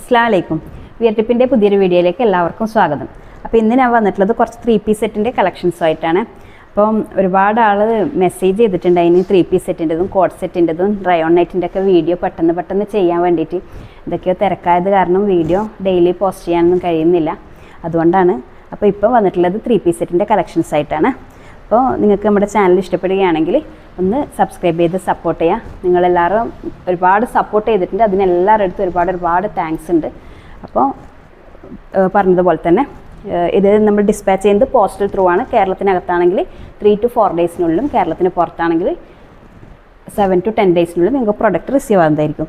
അസ്സലാമു അലൈക്കും. വിയർ ടിപ്പിൻ്റെ പുതിയൊരു വീഡിയോയിലേക്ക് എല്ലാവർക്കും സ്വാഗതം. അപ്പോൾ ഇന്ന് ഞാൻ വന്നിട്ടുള്ളത് കുറച്ച് 3 പീസ് സെറ്റിൻ്റെ കളക്ഷൻസുമായിട്ടാണ്. അപ്പം ഒരുപാട് ആൾ മെസ്സേജ് ചെയ്തിട്ടുണ്ട് അതിന് 3 പീസ് സെറ്റിൻ്റെതും കോഡ് സെറ്റിൻ്റെതും റയോൺ നൈറ്റിൻ്റെ ഒക്കെ വീഡിയോ പെട്ടെന്ന് ചെയ്യാൻ വേണ്ടിയിട്ട്. ഇതൊക്കെയോ തിരക്കായത് കാരണം വീഡിയോ ഡെയിലി പോസ്റ്റ് ചെയ്യാനൊന്നും കഴിയുന്നില്ല, അതുകൊണ്ടാണ്. അപ്പോൾ ഇപ്പോൾ വന്നിട്ടുള്ളത് 3 പീസ് സെറ്റിൻ്റെ കളക്ഷൻസായിട്ടാണ്. അപ്പോൾ നിങ്ങൾക്ക് നമ്മുടെ ചാനൽ ഇഷ്ടപ്പെടുകയാണെങ്കിൽ ഒന്ന് സബ്സ്ക്രൈബ് ചെയ്ത് സപ്പോർട്ട് ചെയ്യുക. നിങ്ങളെല്ലാവരും ഒരുപാട് സപ്പോർട്ട് ചെയ്തിട്ടുണ്ട്, അതിനെല്ലാവരുടെ അടുത്തും ഒരുപാട് താങ്ക്സ് ഉണ്ട്. അപ്പോൾ പറഞ്ഞതുപോലെ തന്നെ ഇത് നമ്മൾ ഡിസ്പാച്ച് ചെയ്യുന്നത് പോസ്റ്റൽ ത്രൂ ആണ്. കേരളത്തിനകത്താണെങ്കിൽ 3 to 4 ഡേയ്സിനുള്ളിലും, കേരളത്തിന് പുറത്താണെങ്കിൽ 7 to 10 ഡേയ്സിനുള്ളിൽ നിങ്ങൾക്ക് പ്രൊഡക്റ്റ് റിസീവ് ആകുന്നതായിരിക്കും.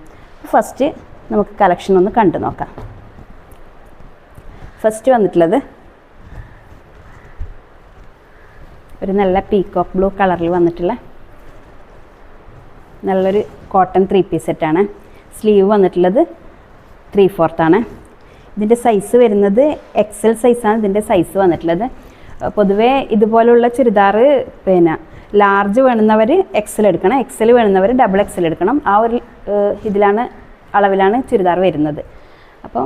ഫസ്റ്റ് നമുക്ക് കളക്ഷൻ ഒന്ന് കണ്ടു നോക്കാം. ഫസ്റ്റ് വന്നിട്ടുള്ളത് ഒരു നല്ല പീകോക്ക് ബ്ലൂ കളറിൽ വന്നിട്ടുള്ള നല്ലൊരു കോട്ടൺ 3 പീസ് സെറ്റാണ്. സ്ലീവ് വന്നിട്ടുള്ളത് 3/4 ആണ്. ഇതിൻ്റെ സൈസ് വരുന്നത് XL സൈസാണ് ഇതിൻ്റെ സൈസ് വന്നിട്ടുള്ളത്. പൊതുവേ ഇതുപോലുള്ള ചുരിദാർ പിന്നെ ലാർജ് വേണമെന്നവർ XL എടുക്കണം, XL വേണമെന്നവർ XXL എടുക്കണം. ആ ഒരു അളവിലാണ് ചുരിദാർ വരുന്നത്. അപ്പോൾ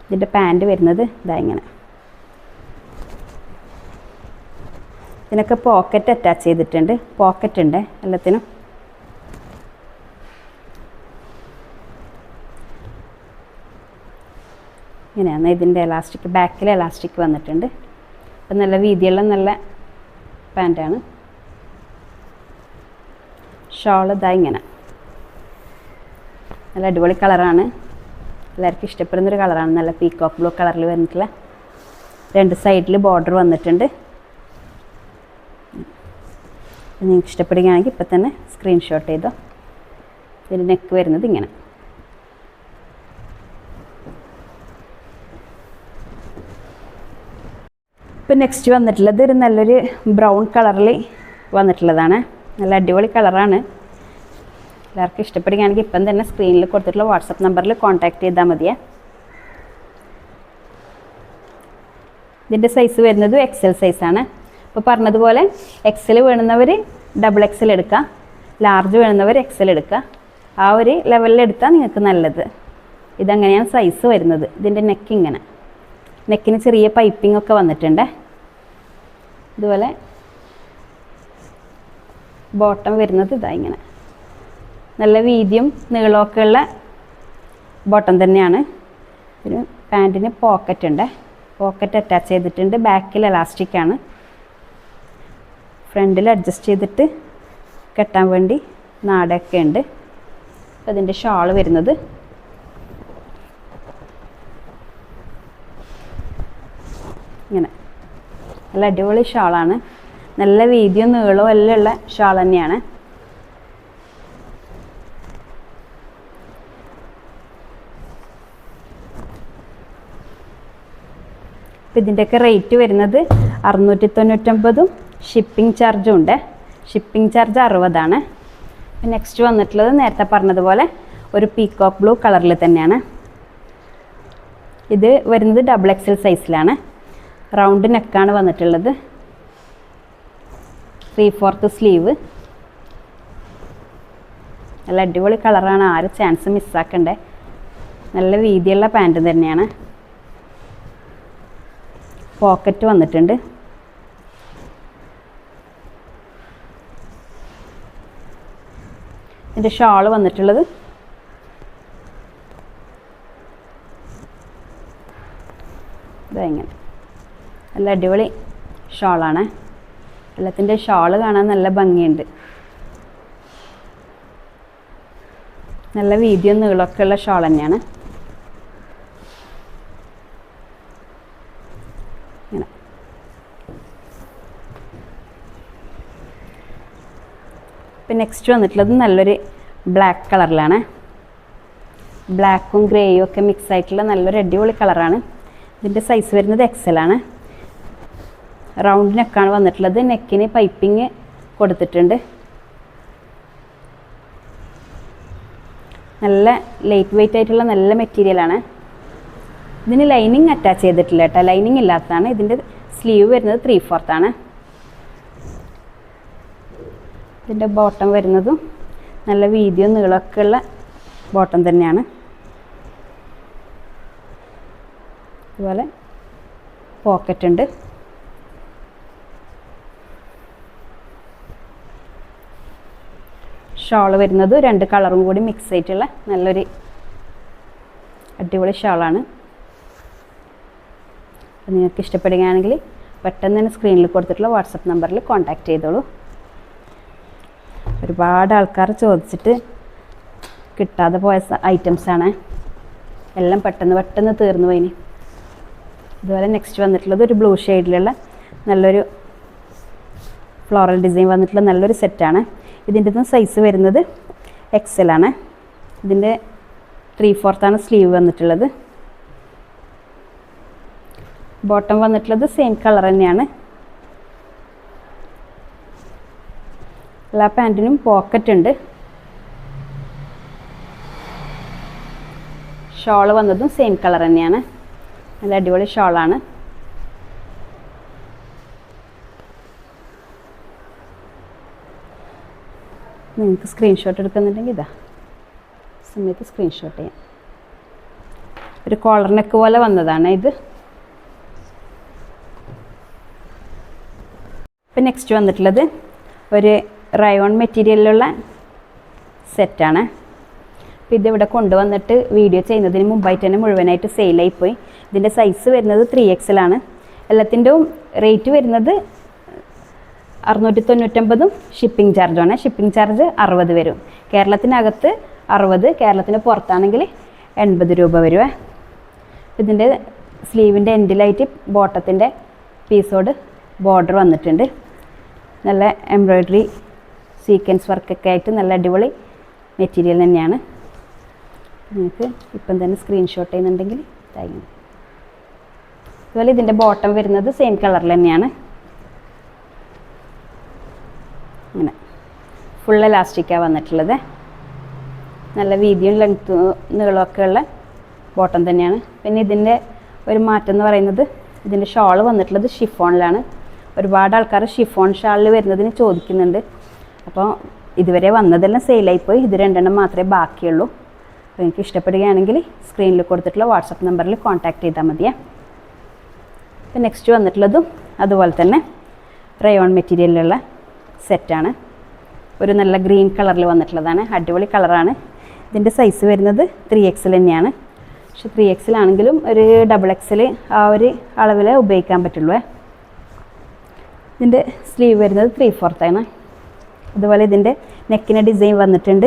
ഇതിൻ്റെ പാൻറ്റ് വരുന്നത് ഇതാ ഇങ്ങനെ. ഇതിനൊക്കെ പോക്കറ്റ് അറ്റാച്ച് ചെയ്തിട്ടുണ്ട്, പോക്കറ്റ് ഉണ്ട് എല്ലാത്തിനും. ഇങ്ങനെയാണ് ഇതിൻ്റെ എലാസ്റ്റിക്, ബാക്കിൽ എലാസ്റ്റിക് വന്നിട്ടുണ്ട്. അപ്പം നല്ല വീതിയുള്ള നല്ല പാൻറ്റാണ്. ഷോൾ ഇതാ ഇങ്ങനെ നല്ല അടിപൊളി കളറാണ്, എല്ലാവർക്കും ഇഷ്ടപ്പെടുന്നൊരു കളറാണ്. നല്ല പീകോക്ക് ബ്ലൂ കളറിൽ വന്നിട്ടുള്ള 2 സൈഡിൽ ബോർഡർ വന്നിട്ടുണ്ട്. നിങ്ങൾക്ക് ഇഷ്ടപ്പെടുകയാണെങ്കിൽ ഇപ്പം തന്നെ സ്ക്രീൻഷോട്ട് ചെയ്തോ. ഇതിൻ്റെ നെക്ക് വരുന്നത് ഇങ്ങനെ. ഇപ്പം നെക്സ്റ്റ് വന്നിട്ടുള്ളത് ഒരു നല്ലൊരു ബ്രൗൺ കളറിൽ വന്നിട്ടുള്ളതാണ്. നല്ല അടിപൊളി കളറാണ്. എല്ലാവർക്കും ഇഷ്ടപ്പെടുകയാണെങ്കിൽ ഇപ്പം തന്നെ സ്ക്രീനിൽ കൊടുത്തിട്ടുള്ള വാട്സപ്പ് നമ്പറിൽ കോൺടാക്റ്റ് ചെയ്താൽ മതിയേ. ഇതിൻ്റെ സൈസ് വരുന്നത് XL സൈസാണ്. ഇപ്പോൾ പറഞ്ഞതുപോലെ XL വേണമെന്നവർ XXL എടുക്കുക, ലാർജ് വേണമെന്നവർ XL എടുക്കുക. ആ ഒരു ലെവലിൽ എടുത്താൽ നിങ്ങൾക്ക് നല്ലത്. ഇതങ്ങനെയാണ് സൈസ് വരുന്നത്. ഇതിൻ്റെ നെക്ക് ഇങ്ങനെ, നെക്കിന് ചെറിയ പൈപ്പിംഗ് ഒക്കെ വന്നിട്ടുണ്ട്. ഇതുപോലെ ബോട്ടം വരുന്നത് ഇതാ ഇങ്ങനെ. നല്ല വീതിയും നീളമൊക്കെ ഉള്ള ബോട്ടം തന്നെയാണ്. ഒരു പാൻറ്റിന് പോക്കറ്റ് ഉണ്ട്, പോക്കറ്റ് അറ്റാച്ച് ചെയ്തിട്ടുണ്ട്. ബാക്കിൽ എലാസ്റ്റിക്കാണ്. ഫ്രണ്ടിൽ അഡ്ജസ്റ്റ് ചെയ്തിട്ട് കെട്ടാൻ വേണ്ടി നാടൊക്കെ ഉണ്ട്. അപ്പോൾ ഇതിൻ്റെ ഷാൾ വരുന്നത് ഇങ്ങനെ. നല്ല അടിപൊളി ഷാളാണ്. നല്ല വീതിയും നീളവും എല്ലാം ഉള്ള ഷാൾ തന്നെയാണ്. അപ്പം ഇതിൻ്റെയൊക്കെ റേറ്റ് വരുന്നത് 699. ഷിപ്പിംഗ് ചാർജും ഉണ്ട്. ഷിപ്പിംഗ് ചാർജ് 60 ആണ്. നെക്സ്റ്റ് വന്നിട്ടുള്ളത് നേരത്തെ പറഞ്ഞതുപോലെ ഒരു പീകോക്ക് ബ്ലൂ കളറിൽ തന്നെയാണ്. ഇത് വരുന്നത് XXL സൈസിലാണ്. റൗണ്ട് നെക്കാണ് വന്നിട്ടുള്ളത്. 3/4 സ്ലീവ്. നല്ല അടിപൊളി കളറാണ്, ആരും ചാൻസ് മിസ്സാക്കണ്ടേ. നല്ല വീതിയുള്ള പാൻറ്റ് തന്നെയാണ്. പോക്കറ്റ് വന്നിട്ടുണ്ട്. ഇതിൻ്റെ ഷാൾ വന്നിട്ടുള്ളത് ഇതെങ്ങനെ. നല്ല അടിപൊളി ഷാളാണ്. എല്ലാത്തിൻ്റെ ഷാൾ കാണാൻ നല്ല ഭംഗിയുണ്ട്. നല്ല വീതിയും നീളമൊക്കെ ഉള്ള ഷാൾ തന്നെയാണ്. ഇങ്ങനെ ഇപ്പം നെക്സ്റ്റ് വന്നിട്ടുള്ളത് നല്ലൊരു ബ്ലാക്ക് കളറിലാണ്. ബ്ലാക്കും ഗ്രേയും ഒക്കെ മിക്സ് ആയിട്ടുള്ള നല്ലൊരു അടിപൊളി കളറാണ്. ഇതിൻ്റെ സൈസ് വരുന്നത് XL ആണ്. റൗണ്ട് നെക്കാണ് വന്നിട്ടുള്ളത്. നെക്കിന് പൈപ്പിങ് കൊടുത്തിട്ടുണ്ട്. നല്ല ലൈറ്റ് വെയ്റ്റ് ആയിട്ടുള്ള നല്ല മെറ്റീരിയലാണ്. ഇതിന് ലൈനിങ് അറ്റാച്ച് ചെയ്തിട്ടില്ല കേട്ടോ, ലൈനിങ് ഇല്ലാത്തതാണ്. ഇതിൻ്റെ സ്ലീവ് വരുന്നത് 3/4 ആണ്. ഇതിൻ്റെ ബോട്ടം വരുന്നതും നല്ല വീതിയും നീളമൊക്കെ ഉള്ള ബോട്ടം തന്നെയാണ്. അതുപോലെ പോക്കറ്റ് ഉണ്ട്. ഷോൾ വരുന്നത് 2 കളറും കൂടി മിക്സ് ആയിട്ടുള്ള നല്ലൊരു അടിപൊളി ഷോളാണ്. അപ്പോൾ നിങ്ങൾക്ക് ഇഷ്ടപ്പെടുകയാണെങ്കിൽ പെട്ടെന്ന് തന്നെ സ്ക്രീനിൽ കൊടുത്തിട്ടുള്ള വാട്സപ്പ് നമ്പറിൽ കോൺടാക്റ്റ് ചെയ്തോളൂ. ഒരുപാട് ആൾക്കാർ ചോദിച്ചിട്ട് കിട്ടാതെ പോയ ഐറ്റംസാണ്. എല്ലാം പെട്ടെന്ന് തീർന്നു പോയിന്. അതുപോലെ നെക്സ്റ്റ് വന്നിട്ടുള്ളത് ഒരു ബ്ലൂ ഷെയ്ഡിലുള്ള നല്ലൊരു ഫ്ലോറൽ ഡിസൈൻ വന്നിട്ടുള്ള നല്ലൊരു സെറ്റാണ്. ഇതിൻ്റെ സൈസ് വരുന്നത് XL ആണ്. ഇതിൻ്റെ 3/4 സ്ലീവ് വന്നിട്ടുള്ളത്. ബോട്ടം വന്നിട്ടുള്ളത് സെയിം കളർ തന്നെയാണ്. എല്ലാ പാൻറ്റിനും പോക്കറ്റ് ഉണ്ട്. ഷോള് വന്നതും സെയിം കളർ തന്നെയാണ്. നല്ല അടിപൊളി ഷോളാണ്. നിങ്ങൾക്ക് സ്ക്രീൻഷോട്ട് എടുക്കുന്നുണ്ടെങ്കിൽ ഇതാ സമയത്ത് സ്ക്രീൻഷോട്ട് ചെയ്യാം. ഒരു കോളർ നെക്ക് പോലെ വന്നതാണ് ഇത്. ഇപ്പം നെക്സ്റ്റ് വന്നിട്ടുള്ളത് ഒരു റയോൺ മെറ്റീരിയലിലുള്ള സെറ്റാണ്. അപ്പോൾ ഇതിവിടെ കൊണ്ടുവന്നിട്ട് വീഡിയോ ചെയ്യുന്നതിന് മുമ്പായിട്ട് തന്നെ മുഴുവനായിട്ട് സെയിലായിപ്പോയി. ഇതിൻ്റെ സൈസ് വരുന്നത് 3XL ആണ്. എല്ലാത്തിൻ്റെയും റേറ്റ് വരുന്നത് 699 ഷിപ്പിംഗ് ചാർജാണ്. ഷിപ്പിംഗ് ചാർജ് 60 വരും. കേരളത്തിനകത്ത് 60, കേരളത്തിന് പുറത്താണെങ്കിൽ 80 രൂപ വരുവേ. ഇതിൻ്റെ സ്ലീവിൻ്റെ എൻഡിലായിട്ട് ബോട്ടത്തിൻ്റെ പീസോട് ബോർഡർ വന്നിട്ടുണ്ട്. നല്ല എംബ്രോയ്ഡറി സീക്വൻസ് വർക്കൊക്കെ ആയിട്ട് നല്ല അടിപൊളി മെറ്റീരിയൽ തന്നെയാണ്. നിങ്ങൾക്ക് ഇപ്പം തന്നെ സ്ക്രീൻഷോട്ട് ചെയ്യുന്നുണ്ടെങ്കിൽ താങ്ക് യു. അതുപോലെ ഇതിൻ്റെ ബോട്ടം വരുന്നത് സെയിം കളറിൽ തന്നെയാണ്. ഇങ്ങനെ ഫുൾ എലാസ്റ്റിക്കാണ് വന്നിട്ടുള്ളത്. നല്ല വീതിയും ലെങ്ത്തും നീളമൊക്കെ ഉള്ള ബോട്ടം തന്നെയാണ്. പിന്നെ ഇതിൻ്റെ ഒരു മാറ്റം എന്ന് പറയുന്നത് ഇതിൻ്റെ ഷോള് വന്നിട്ടുള്ളത് ഷിഫോണിലാണ്. ഒരുപാട് ആൾക്കാർ ഷിഫോൺ ഷാളിൽ വരുന്നതിന് ചോദിക്കുന്നുണ്ട്. അപ്പോൾ ഇതുവരെ വന്നതെല്ലാം സെയിലായിപ്പോയി. ഇത് 2 മാത്രമേ ബാക്കിയുള്ളൂ. അപ്പോൾ എനിക്ക് ഇഷ്ടപ്പെടുകയാണെങ്കിൽ സ്ക്രീനിൽ കൊടുത്തിട്ടുള്ള വാട്സപ്പ് നമ്പറിൽ കോൺടാക്റ്റ് ചെയ്താൽ മതിയേ. അപ്പോൾ നെക്സ്റ്റ് വന്നിട്ടുള്ളതും അതുപോലെ തന്നെ റയോൺ മെറ്റീരിയലിലുള്ള സെറ്റാണ്. ഒരു നല്ല ഗ്രീൻ കളറിൽ വന്നിട്ടുള്ളതാണ്. അടിപൊളി കളറാണ്. ഇതിൻ്റെ സൈസ് വരുന്നത് 3XL തന്നെയാണ്. പക്ഷെ 3XL ആണെങ്കിലും ഒരു XXL ആ ഒരു അളവിൽ ഉപയോഗിക്കാൻ പറ്റുള്ളൂ. ഇതിൻ്റെ സ്ലീവ് വരുന്നത് 3/4 ആണ്. അതുപോലെ ഇതിൻ്റെ നെക്കിന് ഡിസൈൻ വന്നിട്ടുണ്ട്.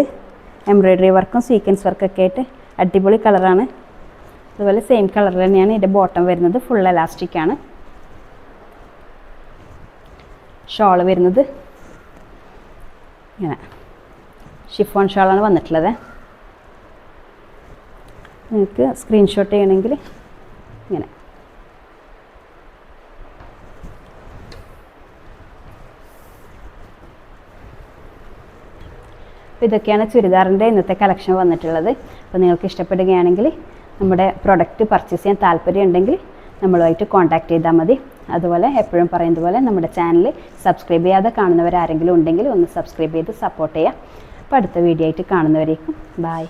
എംബ്രോയ്ഡറി വർക്കും സീക്വൻസ് വർക്കൊക്കെ ആയിട്ട് അടിപൊളി കളറാണ്. അതുപോലെ സെയിം കളർ തന്നെയാണ് ഇതിൻ്റെ ബോട്ടം വരുന്നത്. ഫുൾ എലാസ്റ്റിക്കാണ്. ഷോള് വരുന്നത് ഇങ്ങനെ ഷിഫോൺ ഷോളാണ് വന്നിട്ടുള്ളത്. നിങ്ങൾക്ക് സ്ക്രീൻഷോട്ട് ചെയ്യണമെങ്കിൽ ഇങ്ങനെ. അപ്പോൾ ഇതൊക്കെയാണ് ചുരിദാറിൻ്റെ ഇന്നത്തെ കളക്ഷൻ വന്നിട്ടുള്ളത്. അപ്പോൾ നിങ്ങൾക്ക് ഇഷ്ടപ്പെടുകയാണെങ്കിൽ നമ്മുടെ പ്രൊഡക്റ്റ് പർച്ചേസ് ചെയ്യാൻ താല്പര്യം ഉണ്ടെങ്കിൽ നമ്മളുമായിട്ട് കോൺടാക്റ്റ് ചെയ്താൽ മതി. അതുപോലെ എപ്പോഴും പറയുന്നത് പോലെ നമ്മുടെ ചാനൽ സബ്സ്ക്രൈബ് ചെയ്യാതെ കാണുന്നവരാരെങ്കിലും ഉണ്ടെങ്കിൽ ഒന്ന് സബ്സ്ക്രൈബ് ചെയ്ത് സപ്പോർട്ട് ചെയ്യുക. അപ്പോൾ അടുത്ത വീഡിയോ ആയിട്ട് കാണുന്നവരേക്കും ബായ്.